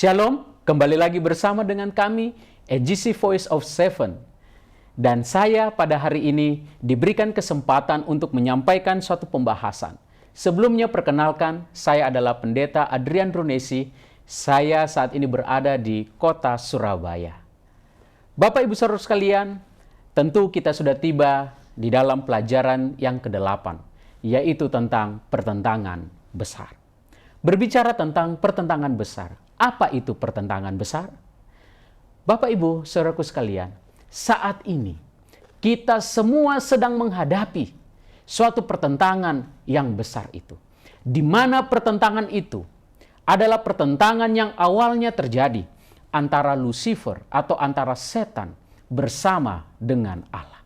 Shalom, kembali lagi bersama dengan kami, AGC Voice of Seven. Dan saya pada hari ini diberikan kesempatan untuk menyampaikan suatu pembahasan. Sebelumnya perkenalkan, saya adalah Pendeta Adrian Runesi. Saya saat ini berada di kota Surabaya. Bapak Ibu Saudara sekalian, tentu kita sudah tiba di dalam pelajaran yang ke-8, yaitu tentang pertentangan besar. Berbicara tentang pertentangan besar, apa itu pertentangan besar? Bapak Ibu, saudaraku sekalian, saat ini kita semua sedang menghadapi suatu pertentangan yang besar itu. Di mana pertentangan itu adalah pertentangan yang awalnya terjadi antara Lucifer atau antara setan bersama dengan Allah.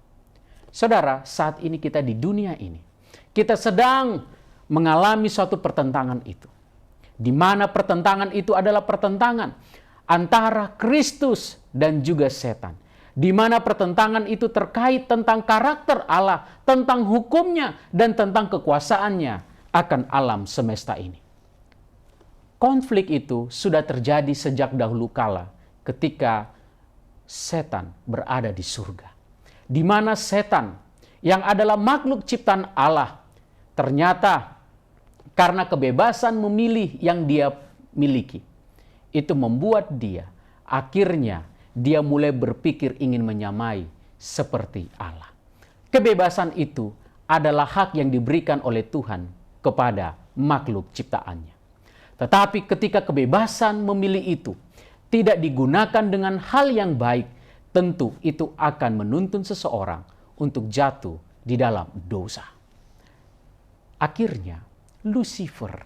Saudara, saat ini kita di dunia ini, kita sedang mengalami suatu pertentangan itu. Di mana pertentangan itu adalah pertentangan antara Kristus dan juga setan. Di mana pertentangan itu terkait tentang karakter Allah, tentang hukumnya, dan tentang kekuasaannya akan alam semesta ini. Konflik itu sudah terjadi sejak dahulu kala ketika setan berada di surga. Di mana setan yang adalah makhluk ciptaan Allah ternyata karena kebebasan memilih yang dia miliki, itu membuat dia akhirnya dia mulai berpikir ingin menyamai seperti Allah. Kebebasan itu adalah hak yang diberikan oleh Tuhan kepada makhluk ciptaannya. Tetapi ketika kebebasan memilih itu tidak digunakan dengan hal yang baik, tentu itu akan menuntun seseorang untuk jatuh di dalam dosa. Akhirnya Lucifer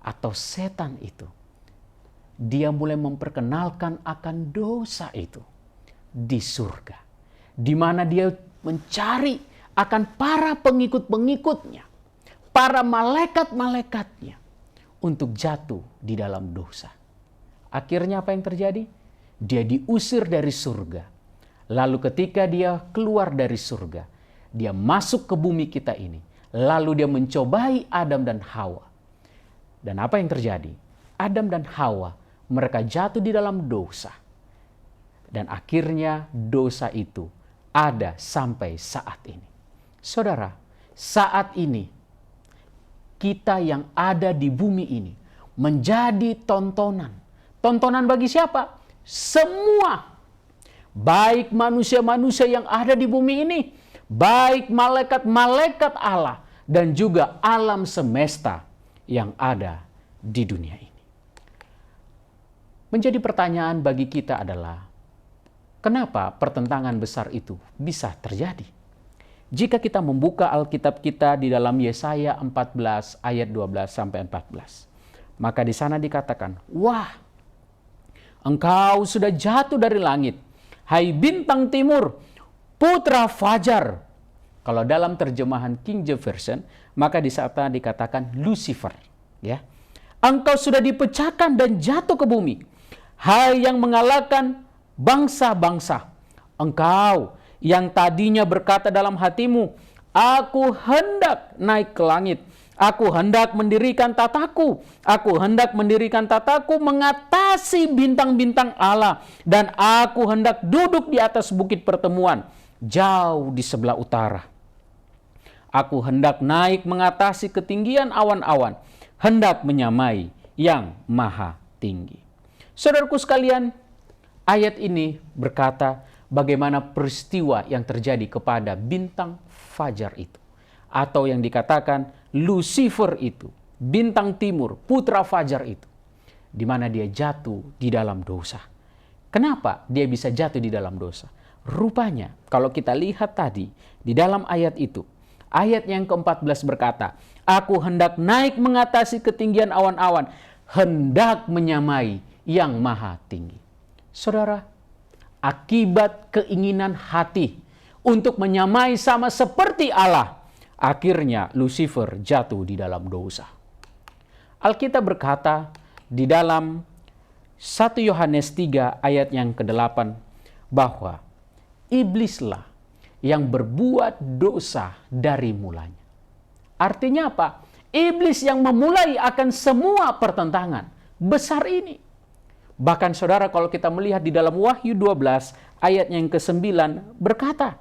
atau setan itu, dia mulai memperkenalkan akan dosa itu di surga. Di mana dia mencari akan para pengikut-pengikutnya, para malaikat-malaikatnya untuk jatuh di dalam dosa. Akhirnya apa yang terjadi? Dia diusir dari surga. Lalu ketika dia keluar dari surga, dia masuk ke bumi kita ini. Lalu dia mencobai Adam dan Hawa. Dan apa yang terjadi? Adam dan Hawa, mereka jatuh di dalam dosa. Dan akhirnya dosa itu ada sampai saat ini. Saudara, saat ini kita yang ada di bumi ini menjadi tontonan. Tontonan bagi siapa? Semua. Baik manusia-manusia yang ada di bumi ini, baik malaikat-malaikat Allah, dan juga alam semesta yang ada di dunia ini. Menjadi pertanyaan bagi kita adalah, kenapa pertentangan besar itu bisa terjadi? Jika kita membuka Alkitab kita di dalam Yesaya 14 ayat 12 sampai 14, maka di sana dikatakan, "Wah, engkau sudah jatuh dari langit, hai bintang timur, putra fajar." Kalau dalam terjemahan King James Version, maka di sana dikatakan Lucifer. Ya. Engkau sudah dipecahkan dan jatuh ke bumi. Hai yang mengalahkan bangsa-bangsa. Engkau yang tadinya berkata dalam hatimu, aku hendak naik ke langit. Aku hendak mendirikan tataku. Aku hendak mendirikan tataku mengatasi bintang-bintang Allah. Dan aku hendak duduk di atas bukit pertemuan, jauh di sebelah utara. Aku hendak naik mengatasi ketinggian awan-awan, hendak menyamai yang maha tinggi. Saudaraku sekalian, ayat ini berkata bagaimana peristiwa yang terjadi kepada bintang fajar itu. Atau yang dikatakan Lucifer itu, bintang timur, putra fajar itu. Di mana dia jatuh di dalam dosa. Kenapa dia bisa jatuh di dalam dosa? Rupanya kalau kita lihat tadi di dalam ayat itu, ayat yang ke-14 berkata, aku hendak naik mengatasi ketinggian awan-awan, hendak menyamai yang maha tinggi. Saudara, akibat keinginan hati untuk menyamai sama seperti Allah, akhirnya Lucifer jatuh di dalam dosa. Alkitab berkata di dalam 1 Yohanes 3 ayat yang ke-8 bahwa iblislah yang berbuat dosa dari mulanya. Artinya apa? Iblis yang memulai akan semua pertentangan besar ini. Bahkan saudara, kalau kita melihat di dalam Wahyu 12 ayat yang ke-9 berkata,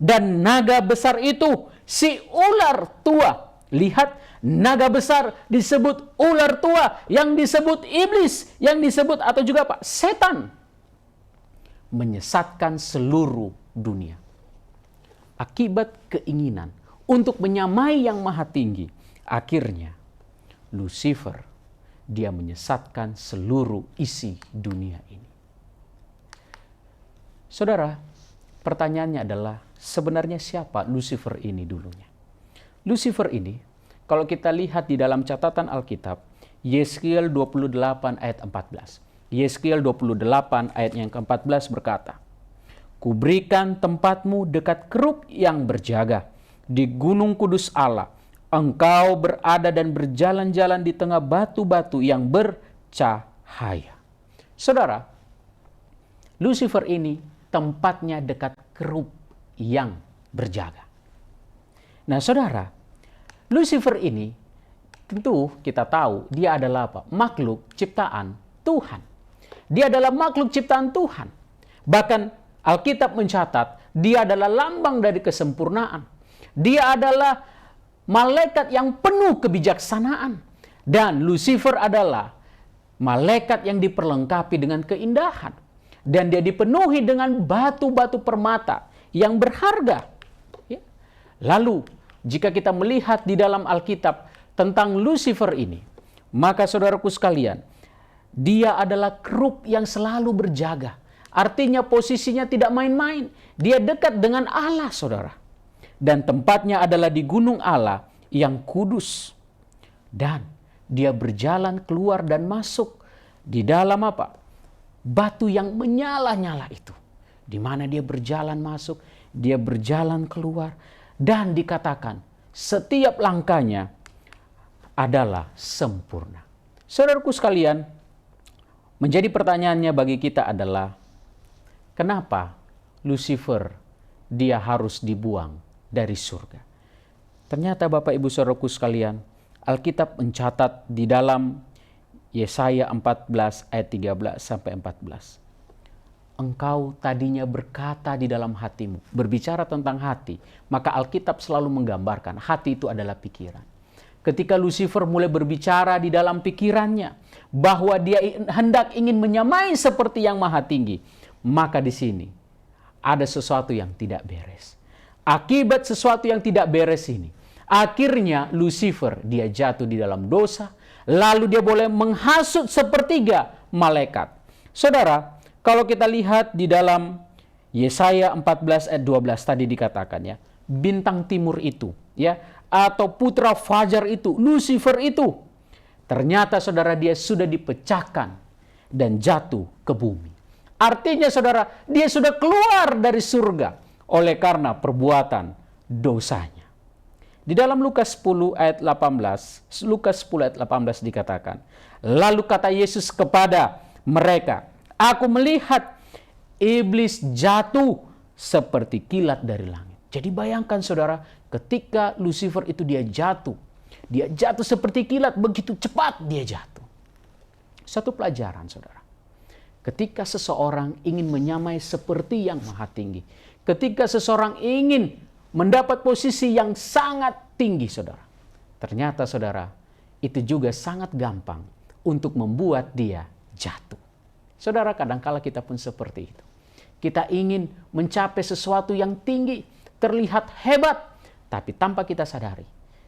dan naga besar itu si ular tua. Lihat, naga besar disebut ular tua, yang disebut iblis, yang disebut atau juga apa? Setan. Menyesatkan seluruh dunia. Akibat keinginan untuk menyamai yang maha tinggi, akhirnya Lucifer, dia menyesatkan seluruh isi dunia ini. Saudara, pertanyaannya adalah sebenarnya siapa Lucifer ini dulunya? Lucifer ini, kalau kita lihat di dalam catatan Alkitab, Yeskiel 28 ayat 14. Yeskiel 28 ayat yang ke-14 berkata, kuberikan tempatmu dekat kerub yang berjaga, di gunung kudus Allah. Engkau berada dan berjalan-jalan di tengah batu-batu yang bercahaya. Saudara, Lucifer ini tempatnya dekat kerub yang berjaga. Nah saudara, Lucifer ini tentu kita tahu dia adalah apa? Makhluk ciptaan Tuhan. Dia adalah makhluk ciptaan Tuhan. Bahkan Alkitab mencatat dia adalah lambang dari kesempurnaan. Dia adalah malaikat yang penuh kebijaksanaan. Dan Lucifer adalah malaikat yang diperlengkapi dengan keindahan. Dan dia dipenuhi dengan batu-batu permata yang berharga. Ya. Lalu, jika kita melihat di dalam Alkitab tentang Lucifer ini, maka saudaraku sekalian, dia adalah kerub yang selalu berjaga. Artinya posisinya tidak main-main. Dia dekat dengan Allah, saudara. Dan tempatnya adalah di gunung Allah yang kudus. Dan dia berjalan keluar dan masuk di dalam apa? Batu yang menyala-nyala itu. Di mana dia berjalan masuk, dia berjalan keluar. Dan dikatakan setiap langkahnya adalah sempurna. Saudaraku sekalian, menjadi pertanyaannya bagi kita adalah, kenapa Lucifer dia harus dibuang dari surga? Ternyata Bapak Ibu Saudaraku sekalian, Alkitab mencatat di dalam Yesaya 14 ayat 13 sampai 14. Engkau tadinya berkata di dalam hatimu, berbicara tentang hati, maka Alkitab selalu menggambarkan hati itu adalah pikiran. Ketika Lucifer mulai berbicara di dalam pikirannya bahwa dia hendak ingin menyamai seperti yang maha tinggi, maka di sini ada sesuatu yang tidak beres. Akibat sesuatu yang tidak beres ini, akhirnya Lucifer dia jatuh di dalam dosa, lalu dia boleh menghasut sepertiga malaikat. Saudara, kalau kita lihat di dalam Yesaya 14 ayat 12 tadi dikatakan ya, bintang timur itu ya, atau putra fajar itu, Lucifer itu, ternyata saudara dia sudah dipecahkan dan jatuh ke bumi. Artinya saudara, dia sudah keluar dari surga oleh karena perbuatan dosanya. Di dalam Lukas 10 ayat 18, Lukas 10 ayat 18 dikatakan, lalu kata Yesus kepada mereka, aku melihat iblis jatuh seperti kilat dari langit. Jadi bayangkan saudara, ketika Lucifer itu dia jatuh seperti kilat, begitu cepat dia jatuh. Satu pelajaran saudara, ketika seseorang ingin menyamai seperti yang maha tinggi, ketika seseorang ingin mendapat posisi yang sangat tinggi saudara, ternyata saudara, itu juga sangat gampang untuk membuat dia jatuh. Saudara, kadangkala kita pun seperti itu. Kita ingin mencapai sesuatu yang tinggi, terlihat hebat, tapi tanpa kita sadari,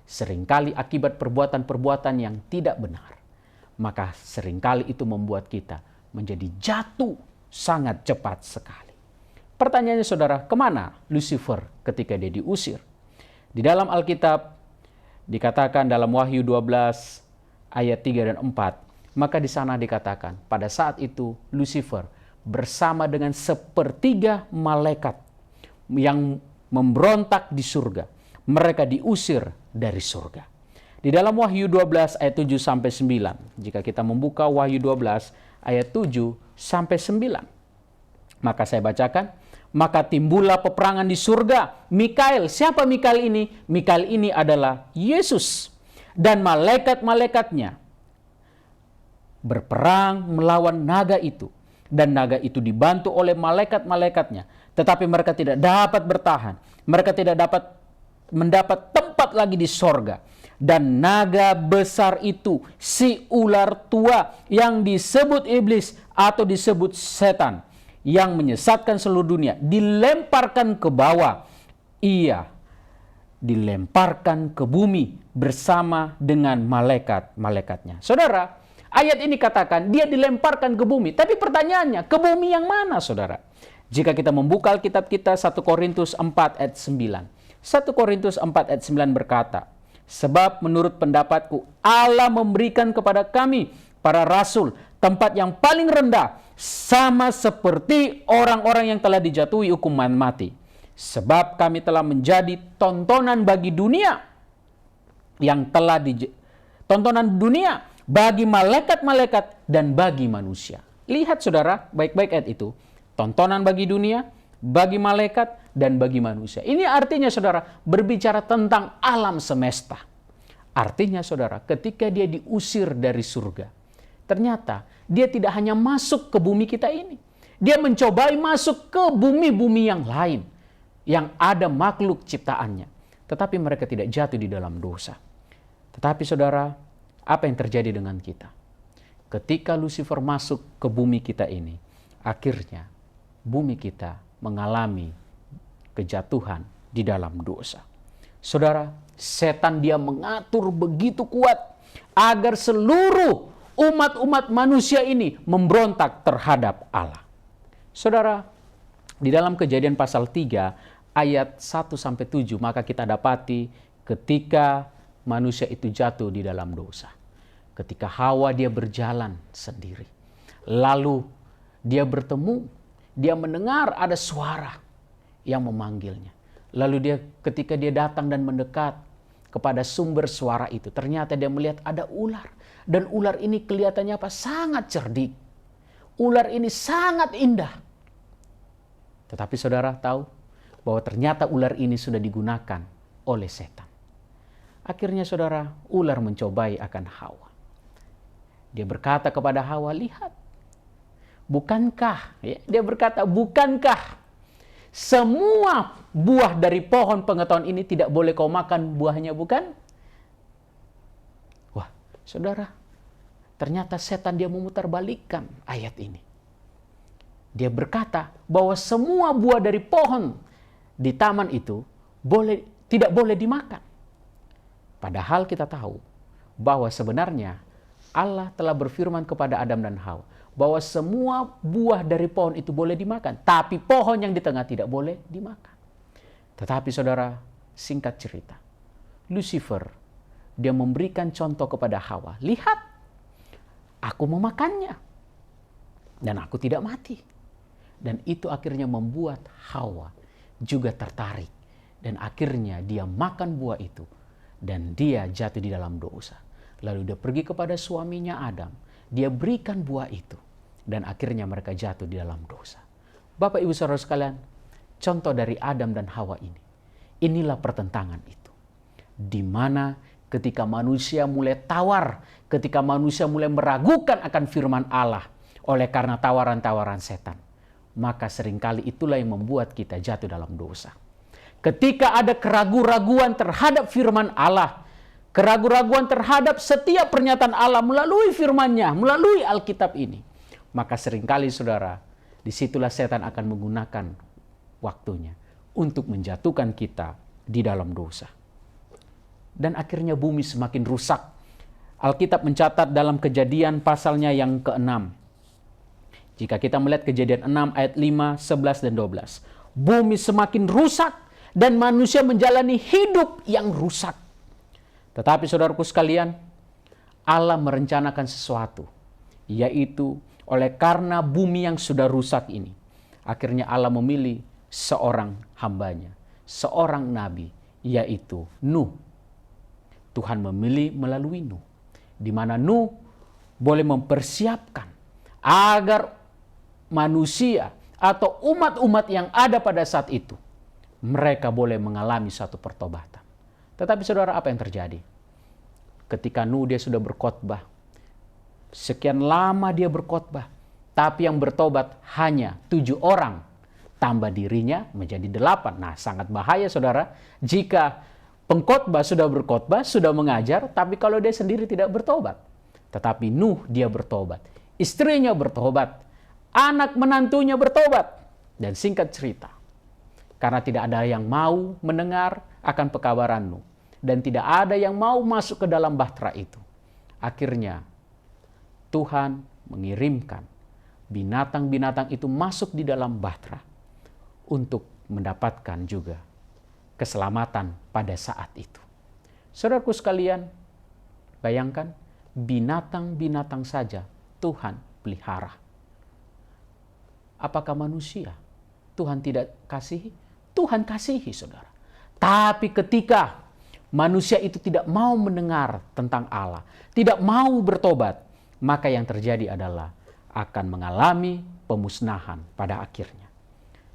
seringkali akibat perbuatan-perbuatan yang tidak benar, maka seringkali itu membuat kita menjadi jatuh sangat cepat sekali. Pertanyaannya saudara, kemana Lucifer ketika dia diusir? Di dalam Alkitab dikatakan dalam Wahyu 12 ayat 3 dan 4, maka di sana dikatakan pada saat itu Lucifer bersama dengan sepertiga malaikat yang memberontak di surga. Mereka diusir dari surga. Di dalam Wahyu 12 ayat 7 sampai 9, jika kita membuka Wahyu 12 ayat 7 sampai 9, maka saya bacakan, maka timbullah peperangan di surga. Mikael, siapa Mikael ini? Mikael ini adalah Yesus dan malaikat-malaikatnya berperang melawan naga itu. Dan naga itu dibantu oleh malaikat-malaikatnya. Tetapi mereka tidak dapat bertahan. Mereka tidak dapat mendapat tempat lagi di sorga. Dan naga besar itu, si ular tua yang disebut iblis atau disebut setan, yang menyesatkan seluruh dunia, dilemparkan ke bawah. Ia dilemparkan ke bumi bersama dengan malaikat-malaikatnya. Saudara, ayat ini katakan dia dilemparkan ke bumi. Tapi pertanyaannya, ke bumi yang mana, saudara? Jika kita membuka Alkitab kita, 1 Korintus 4 ayat 9. 1 Korintus 4 ayat 9 berkata, sebab menurut pendapatku Allah memberikan kepada kami, para rasul, tempat yang paling rendah, sama seperti orang-orang yang telah dijatuhi hukuman mati. Sebab kami telah menjadi tontonan bagi dunia, tontonan dunia bagi malaikat-malaikat dan bagi manusia. Lihat saudara, baik-baik ayat itu. Tontonan bagi dunia, bagi malaikat, dan bagi manusia. Ini artinya saudara, berbicara tentang alam semesta. Artinya saudara, ketika dia diusir dari surga, ternyata dia tidak hanya masuk ke bumi kita ini. Dia mencobai masuk ke bumi-bumi yang lain, yang ada makhluk ciptaannya. Tetapi mereka tidak jatuh di dalam dosa. Tetapi saudara, apa yang terjadi dengan kita? Ketika Lucifer masuk ke bumi kita ini, akhirnya bumi kita mengalami kejatuhan di dalam dosa. Saudara, setan dia mengatur begitu kuat agar seluruh umat-umat manusia ini memberontak terhadap Allah. Saudara, di dalam Kejadian pasal 3 ayat 1-7 maka kita dapati ketika manusia itu jatuh di dalam dosa. Ketika Hawa dia berjalan sendiri. Lalu dia bertemu, dia mendengar ada suara yang memanggilnya. Lalu ketika dia datang dan mendekat kepada sumber suara itu, ternyata dia melihat ada ular. Dan ular ini kelihatannya apa? Sangat cerdik. Ular ini sangat indah. Tetapi saudara tahu bahwa ternyata ular ini sudah digunakan oleh setan. Akhirnya saudara, ular mencobai akan Hawa. Dia berkata kepada Hawa, lihat, bukankah, dia berkata, bukankah semua buah dari pohon pengetahuan ini tidak boleh kau makan buahnya, bukan? Wah, saudara, ternyata setan dia memutarbalikkan ayat ini. Dia berkata bahwa semua buah dari pohon di taman itu tidak boleh dimakan. Padahal kita tahu bahwa sebenarnya Allah telah berfirman kepada Adam dan Hawa bahwa semua buah dari pohon itu boleh dimakan, tapi pohon yang di tengah tidak boleh dimakan. Tetapi saudara, singkat cerita, Lucifer dia memberikan contoh kepada Hawa, lihat, aku memakannya dan aku tidak mati. Dan itu akhirnya membuat Hawa juga tertarik, dan akhirnya dia makan buah itu dan dia jatuh di dalam dosa. Lalu dia pergi kepada suaminya Adam, dia berikan buah itu, dan akhirnya mereka jatuh di dalam dosa. Bapak Ibu Saudara sekalian, contoh dari Adam dan Hawa ini, inilah pertentangan itu. Di mana ketika manusia mulai tawar, ketika manusia mulai meragukan akan firman Allah oleh karena tawaran-tawaran setan, maka seringkali itulah yang membuat kita jatuh dalam dosa. Ketika ada keraguan-raguan terhadap firman Allah, keraguan-raguan terhadap setiap pernyataan Allah melalui firman-Nya, melalui Alkitab ini, maka seringkali saudara, disitulah setan akan menggunakan waktunya untuk menjatuhkan kita di dalam dosa. Dan akhirnya bumi semakin rusak. Alkitab mencatat dalam Kejadian pasalnya yang ke-6. Jika kita melihat Kejadian 6 ayat 5, 11, dan 12. Bumi semakin rusak dan manusia menjalani hidup yang rusak. Tetapi saudaraku sekalian, Allah merencanakan sesuatu, yaitu oleh karena bumi yang sudah rusak ini, akhirnya Allah memilih seorang hambanya, seorang nabi, yaitu Nuh. Tuhan memilih melalui Nuh, di mana Nuh boleh mempersiapkan agar manusia atau umat-umat yang ada pada saat itu, mereka boleh mengalami satu pertobatan. Tetapi saudara, apa yang terjadi? Ketika Nuh dia sudah berkhotbah, Sekian lama dia berkhotbah, tapi yang bertobat hanya 7 orang. Tambah dirinya menjadi 8. Nah, sangat bahaya saudara, jika pengkhotbah sudah berkhotbah, sudah mengajar, tapi kalau dia sendiri tidak bertobat. Tetapi Nuh dia bertobat, istrinya bertobat, anak menantunya bertobat. Dan singkat cerita, karena tidak ada yang mau mendengar akan pekabaran Nuh, dan tidak ada yang mau masuk ke dalam bahtera itu, akhirnya Tuhan mengirimkan binatang-binatang itu masuk di dalam bahtera untuk mendapatkan juga keselamatan pada saat itu. Saudaraku sekalian, bayangkan binatang-binatang saja Tuhan pelihara. Apakah manusia Tuhan tidak kasihi? Tuhan kasihi saudara. Tapi ketika manusia itu tidak mau mendengar tentang Allah, tidak mau bertobat, maka yang terjadi adalah akan mengalami pemusnahan pada akhirnya.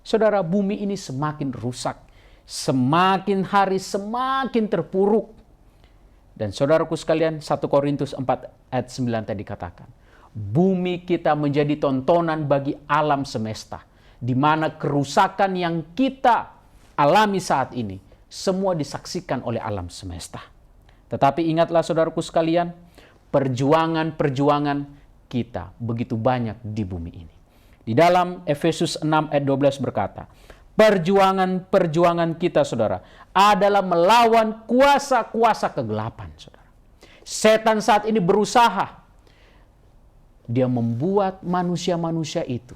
Saudara, bumi ini semakin rusak, semakin hari semakin terpuruk. Dan saudaraku sekalian, 1 Korintus 4 ayat 9 tadi katakan, bumi kita menjadi tontonan bagi alam semesta, di mana kerusakan yang kita alami saat ini semua disaksikan oleh alam semesta. Tetapi ingatlah saudaraku sekalian, perjuangan-perjuangan kita begitu banyak di bumi ini. Di dalam Efesus 6 ayat 12 berkata, perjuangan-perjuangan kita saudara adalah melawan kuasa-kuasa kegelapan saudara. Setan saat ini berusaha, dia membuat manusia-manusia itu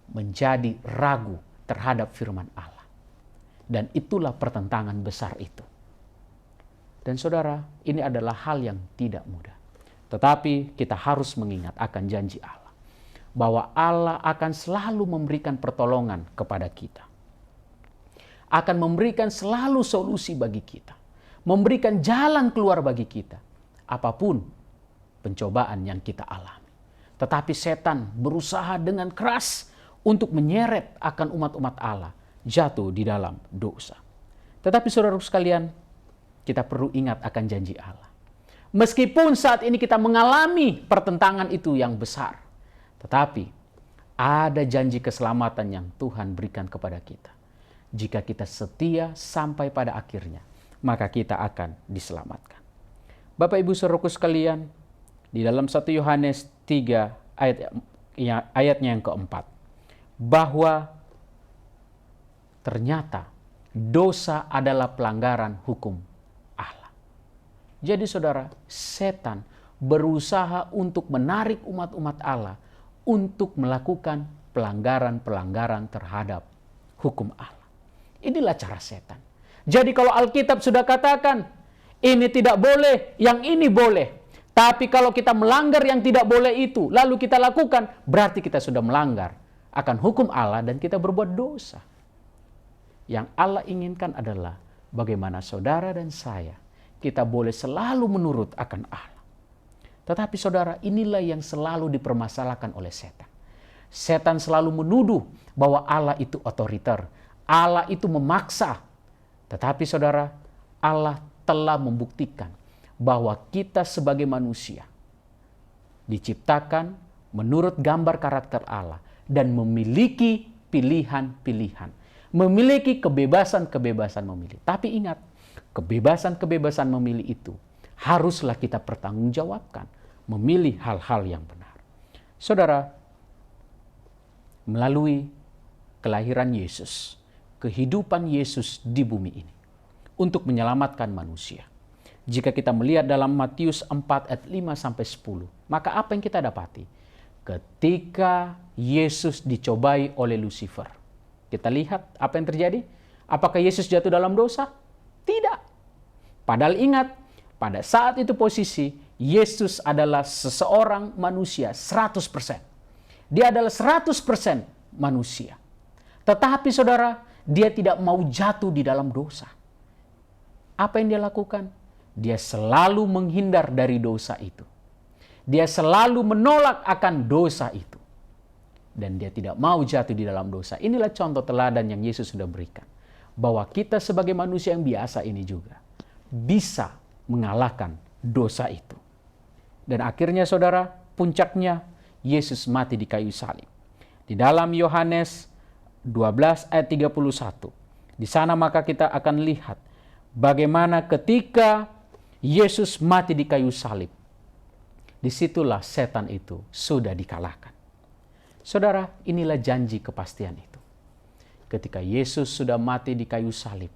menjadi ragu terhadap firman Allah. Dan itulah pertentangan besar itu. Dan saudara, ini adalah hal yang tidak mudah. Tetapi kita harus mengingat akan janji Allah, bahwa Allah akan selalu memberikan pertolongan kepada kita. Akan memberikan selalu solusi bagi kita. Memberikan jalan keluar bagi kita. Apapun pencobaan yang kita alami. Tetapi setan berusaha dengan keras untuk menyeret akan umat-umat Allah jatuh di dalam dosa. Tetapi saudara sekalian, kita perlu ingat akan janji Allah. Meskipun saat ini kita mengalami pertentangan itu yang besar, tetapi ada janji keselamatan yang Tuhan berikan kepada kita. Jika kita setia sampai pada akhirnya, maka kita akan diselamatkan. Bapak Ibu saudaraku sekalian, di dalam 1 Yohanes 3 ayatnya yang keempat, bahwa ternyata dosa adalah pelanggaran hukum Allah. Jadi saudara, setan berusaha untuk menarik umat-umat Allah untuk melakukan pelanggaran-pelanggaran terhadap hukum Allah. Inilah cara setan. Jadi kalau Alkitab sudah katakan, ini tidak boleh, yang ini boleh. Tapi kalau kita melanggar yang tidak boleh itu, lalu kita lakukan, berarti kita sudah melanggar akan hukum Allah dan kita berbuat dosa. Yang Allah inginkan adalah bagaimana saudara dan saya, kita boleh selalu menurut akan Allah. Tetapi saudara, inilah yang selalu dipermasalahkan oleh setan. Setan selalu menuduh bahwa Allah itu otoriter, Allah itu memaksa. Tetapi saudara, Allah telah membuktikan bahwa kita sebagai manusia diciptakan menurut gambar karakter Allah dan memiliki pilihan-pilihan, memiliki kebebasan-kebebasan memilih. Tapi ingat, kebebasan-kebebasan memilih itu haruslah kita pertanggungjawabkan, memilih hal-hal yang benar. Saudara, melalui kelahiran Yesus, kehidupan Yesus di bumi ini untuk menyelamatkan manusia. Jika kita melihat dalam Matius 4 ayat 5-10, maka apa yang kita dapati? Ketika Yesus dicobai oleh Lucifer, kita lihat apa yang terjadi? Apakah Yesus jatuh dalam dosa? Tidak. Padahal ingat, pada saat itu posisi Yesus adalah seseorang manusia 100%. Dia adalah 100% manusia. Tetapi saudara, dia tidak mau jatuh di dalam dosa. Apa yang dia lakukan? Dia selalu menghindar dari dosa itu. Dia selalu menolak akan dosa itu. Dan dia tidak mau jatuh di dalam dosa. Inilah contoh teladan yang Yesus sudah berikan. Bahwa kita sebagai manusia yang biasa ini juga bisa mengalahkan dosa itu. Dan akhirnya saudara, puncaknya Yesus mati di kayu salib. Di dalam Yohanes 12 ayat 31. Di sana maka kita akan lihat bagaimana ketika Yesus mati di kayu salib, disitulah setan itu sudah dikalahkan. Saudara, inilah janji kepastian itu. Ketika Yesus sudah mati di kayu salib,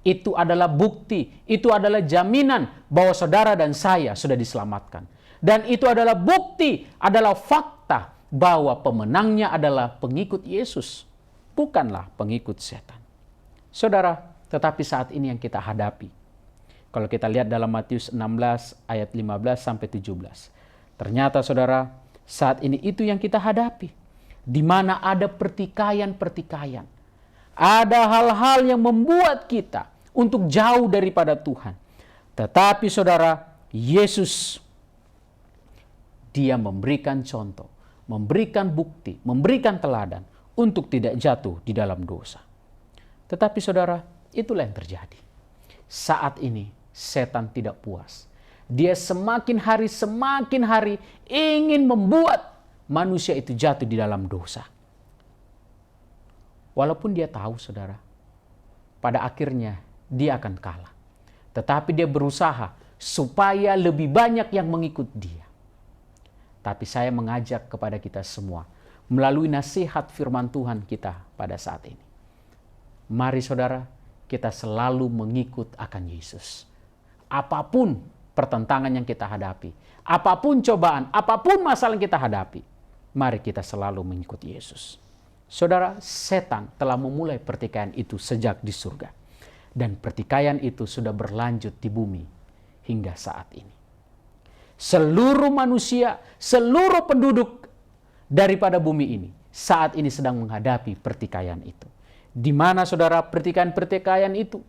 itu adalah bukti, itu adalah jaminan bahwa saudara dan saya sudah diselamatkan. Dan itu adalah bukti, adalah fakta bahwa pemenangnya adalah pengikut Yesus, bukanlah pengikut setan. Saudara, tetapi saat ini yang kita hadapi, kalau kita lihat dalam Matius 16 ayat 15 sampai 17, ternyata saudara, saat ini itu yang kita hadapi, di mana ada pertikaian-pertikaian. Ada hal-hal yang membuat kita untuk jauh daripada Tuhan. Tetapi saudara, Yesus, dia memberikan contoh, memberikan bukti, memberikan teladan untuk tidak jatuh di dalam dosa. Tetapi saudara, itulah yang terjadi. Saat ini setan tidak puas. Dia semakin hari ingin membuat manusia itu jatuh di dalam dosa. Walaupun dia tahu saudara, pada akhirnya dia akan kalah. Tetapi dia berusaha supaya lebih banyak yang mengikut dia. Tapi saya mengajak kepada kita semua melalui nasihat firman Tuhan kita pada saat ini. Mari saudara, kita selalu mengikut akan Yesus. Apapun pertentangan yang kita hadapi, apapun cobaan, apapun masalah yang kita hadapi, mari kita selalu mengikut Yesus. Saudara, setan telah memulai pertikaian itu sejak di surga. Dan pertikaian itu sudah berlanjut di bumi hingga saat ini. Seluruh manusia, seluruh penduduk daripada bumi ini saat ini sedang menghadapi pertikaian itu. Di mana saudara, pertikaian-pertikaian itu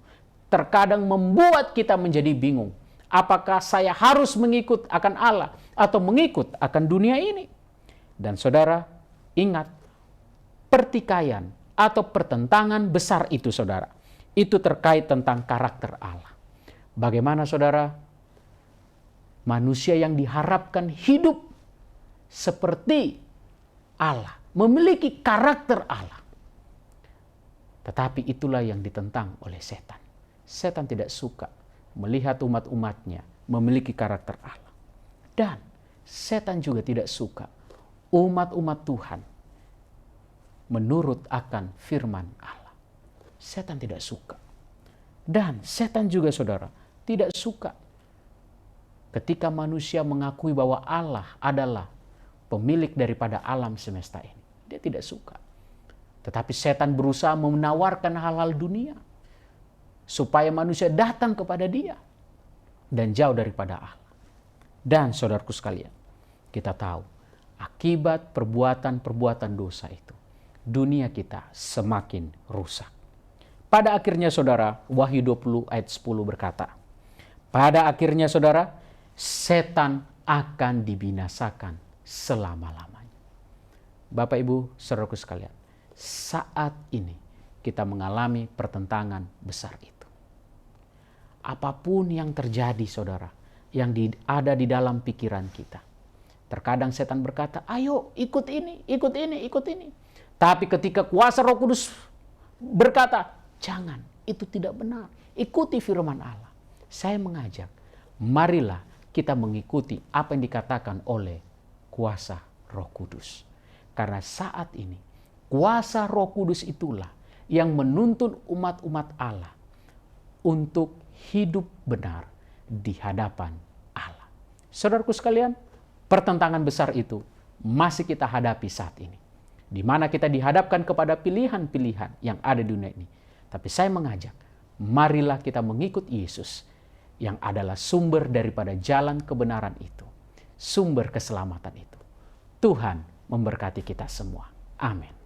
terkadang membuat kita menjadi bingung. Apakah saya harus mengikut akan Allah atau mengikut akan dunia ini? Dan saudara, ingat, pertikaian atau pertentangan besar itu saudara, itu terkait tentang karakter Allah. Bagaimana saudara, manusia yang diharapkan hidup seperti Allah, memiliki karakter Allah. Tetapi itulah yang ditentang oleh setan. Setan tidak suka melihat umat-umatnya memiliki karakter Allah. Dan setan juga tidak suka umat-umat Tuhan menurut akan firman Allah. Setan tidak suka. Dan setan juga saudara tidak suka ketika manusia mengakui bahwa Allah adalah pemilik daripada alam semesta ini. Dia tidak suka. Tetapi setan berusaha menawarkan hal-hal dunia supaya manusia datang kepada dia dan jauh daripada Allah. Dan saudaraku sekalian, kita tahu akibat perbuatan-perbuatan dosa itu, dunia kita semakin rusak. Pada akhirnya saudara, Wahyu 20 ayat 10 berkata, pada akhirnya saudara, setan akan dibinasakan selama-lamanya. Bapak Ibu, saudaraku sekalian, saat ini kita mengalami pertentangan besar itu. Apapun yang terjadi saudara, yang ada di dalam pikiran kita. Terkadang setan berkata, ayo ikut ini, ikut ini, ikut ini. Tapi ketika kuasa Roh Kudus berkata, jangan, itu tidak benar. Ikuti firman Allah. Saya mengajak, marilah kita mengikuti apa yang dikatakan oleh kuasa Roh Kudus. Karena saat ini, kuasa Roh Kudus itulah yang menuntun umat-umat Allah untuk hidup benar di hadapan Allah. Saudaraku sekalian, pertentangan besar itu masih kita hadapi saat ini. Di mana kita dihadapkan kepada pilihan-pilihan yang ada di dunia ini. Tapi saya mengajak, marilah kita mengikut Yesus yang adalah sumber daripada jalan kebenaran itu. Sumber keselamatan itu. Tuhan memberkati kita semua. Amin.